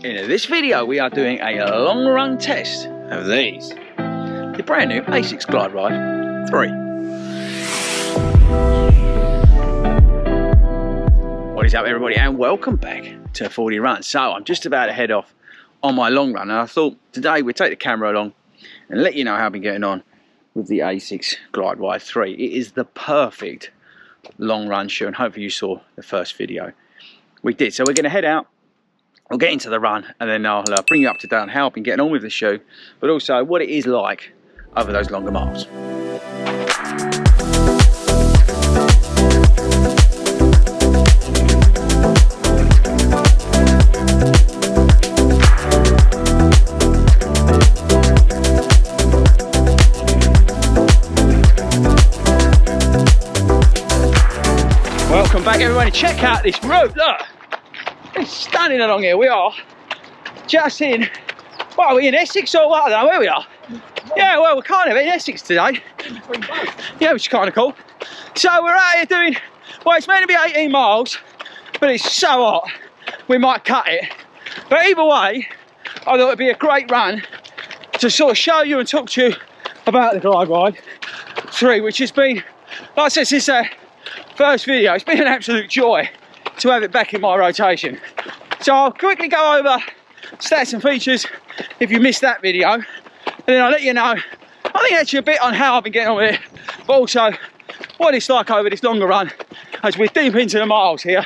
In this video we are doing a long run test of these, the brand new Asics Glideride 3. What is up everybody, and welcome back to 40 Runs. So I'm just about to head off on my long run, and I thought today we'd take the camera along and let you know how I've been getting on with the Asics Glideride 3. It is the perfect long run shoe, and hopefully you saw the first video we did. So we're going to head out, we'll get into the run, and then I'll bring you up to date on how I've been getting on with the shoe, but also what it is like over those longer miles. Welcome back everybody, check out this route, look, it's stunning along here. We are just in, what are we in, Essex or what? I don't know where we are. Yeah, well we're kind of in Essex today. Yeah, which is kind of cool. So we're out here doing, well it's meant to be 18 miles, but it's so hot, we might cut it. But either way, I thought it'd be a great run to sort of show you and talk to you about the Glideride 3, which has been, like I said, since first video, it's been an absolute joy to have it back in my rotation. So I'll quickly go over stats and features if you missed that video, and then I'll let you know, I think actually a bit on how I've been getting on with it, but also what it's like over this longer run as we're deep into the miles here,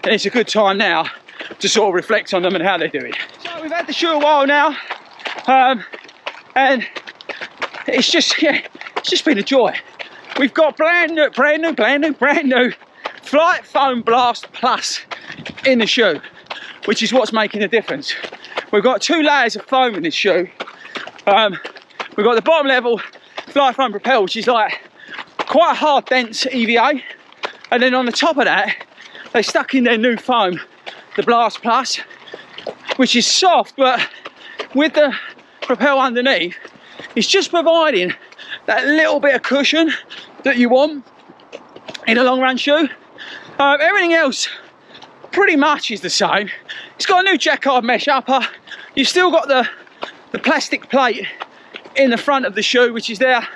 and it's a good time now to sort of reflect on them and how they're doing. So we've had the shoe a while now, and it's just, yeah, it's just been a joy. We've got brand new Flight Foam Blast Plus in the shoe, which is what's making a difference. We've got 2 layers of foam in this shoe. We've got the bottom level Flight Foam Propel, which is like quite a hard, dense EVA, and then on the top of that, they stuck in their new foam, the Blast Plus, which is soft, but with the Propel underneath, it's just providing that little bit of cushion that you want in a long run shoe. Everything else pretty much is the same. It's got a new jacquard mesh upper. You've still got the plastic plate in the front of the shoe, which is there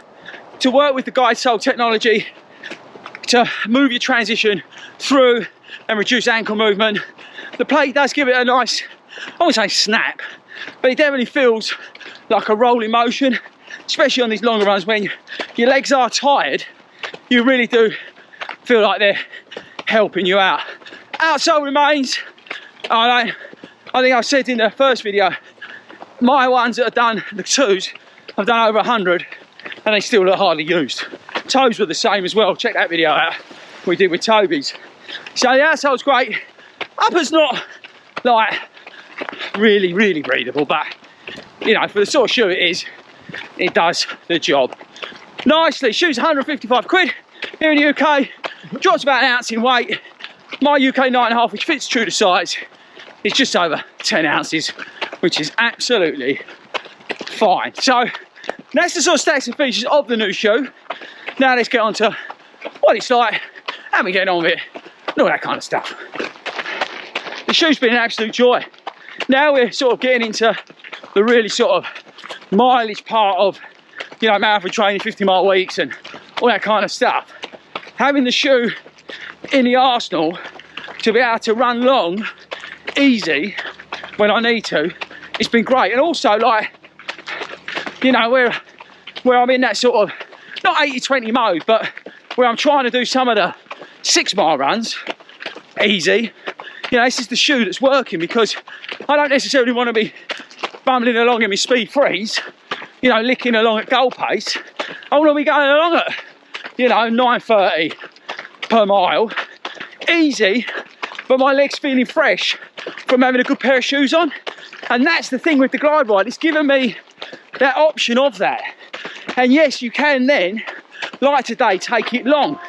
to work with the guide sole technology to move your transition through and reduce ankle movement. The plate does give it a nice, I won't say snap, but it definitely feels like a rolling motion, especially on these longer runs when your legs are tired. You really do feel like they're helping you out. Outsole remains, I think I said in the first video, my ones that have done, the 2s, I've done over 100 and they still look hardly used. Toes were the same as well, check that video out we did with Toby's. So the outsole's great. Upper's not like really breathable, but you know, for the sort of shoe it is, it does the job nicely. Shoe's 155 quid here in the UK, drops about an ounce in weight. My UK 9.5, which fits true to size, is just over 10 ounces, which is absolutely fine. So that's the sort of stats and features of the new shoe. Now let's get on to what it's like, how we get on with it, and all that kind of stuff. The shoe's been an absolute joy. Now we're sort of getting into the really sort of mileage part of, you know, marathon training, 50-mile weeks and all that kind of stuff. Having the shoe in the arsenal to be able to run long, easy, when I need to, it's been great. And also, like, you know, where I'm in that sort of, not 80-20 mode, but where I'm trying to do some of the 6-mile runs, easy, you know, this is the shoe that's working, because I don't necessarily want to be bumbling along in my speed freeze, you know, licking along at goal pace. I want to be going along at, you know, 9:30 per mile, easy, but my legs feeling fresh from having a good pair of shoes on. And that's the thing with the Glideride, it's given me that option of that. And yes, you can then, like today, take it long.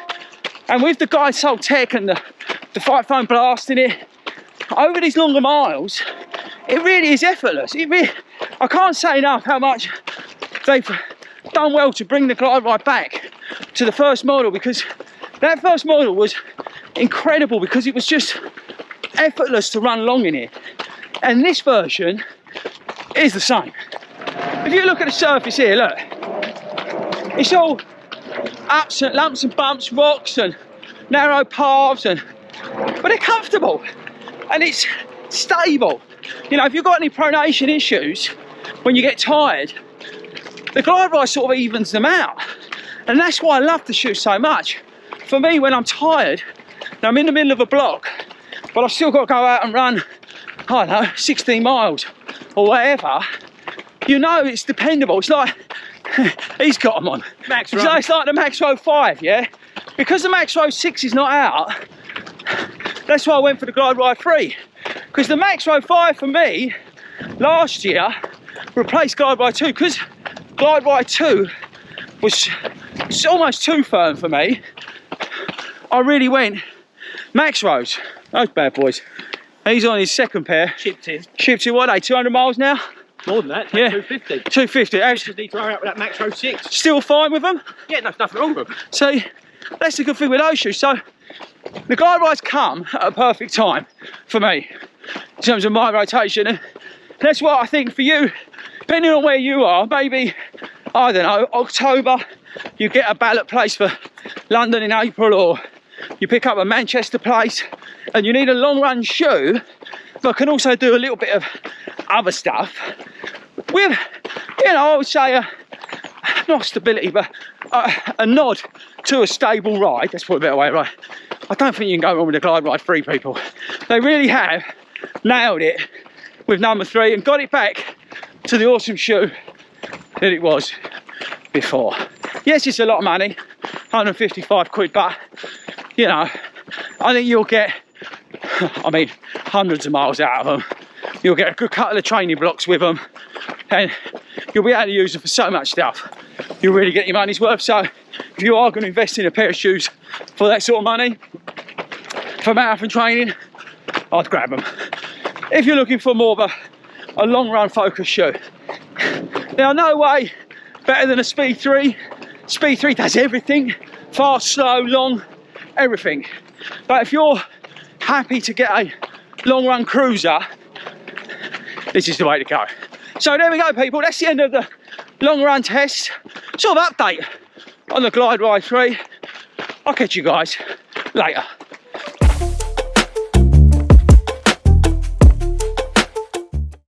And with the guide sole tech and the Flight Foam Blast in it, over these longer miles, it really is effortless. I can't say enough how much they've done well to bring the Glideride back to the first model, because that first model was incredible, because it was just effortless to run long in it. And this version is the same. If you look at the surface here, look, it's all ups and lumps and bumps, rocks and narrow paths, but they're comfortable and it's stable. You know, if you've got any pronation issues when you get tired, the Glideride sort of evens them out. And that's why I love the shoe so much. For me, when I'm tired, and I'm in the middle of a block, but I've still got to go out and run, I don't know, 16 miles or whatever, you know it's dependable. It's like, he's got them on. Max Run. It's like the Max Row 5, yeah? Because the Max Row 6 is not out, that's why I went for the Glideride 3. Because the Max Row 5 for me, last year, replaced Glideride 2, because Glideride 2 was almost too firm for me. I really went Max Rows, those bad boys. He's on his second pair. Shipped in, what are they, 200 miles now? More than that, yeah. 250. 250. Just need to hurry up with that Max Row 6. Still fine with them? Yeah, no, nothing wrong with them. So, that's the good thing with those shoes. So, the Glideride's come at a perfect time for me, in terms of my rotation. And that's what I think for you, depending on where you are, maybe, I don't know, October, you get a ballot place for London in April, or you pick up a Manchester place, and you need a long run shoe, but can also do a little bit of other stuff with, you know, I would say not stability, but a nod to a stable ride. That's probably a better way, right? I don't think you can go wrong with the Glideride 3, people. They really have nailed it with number 3 and got it back to the awesome shoe that it was before. Yes, it's a lot of money, 155 quid, but you know, I think you'll get, I mean, hundreds of miles out of them. You'll get a good couple of training blocks with them, and you'll be able to use them for so much stuff. You'll really get your money's worth. So if you are going to invest in a pair of shoes for that sort of money for marathon training, I'd grab them. If you're looking for more of a long run focused shoe, now no way better than a Speed 3. Speed 3 does everything, fast, slow, long, everything. But if you're happy to get a long run cruiser, this is the way to go. So there we go, people. That's the end of the long run test. Sort of update on the Glideride 3. I'll catch you guys later.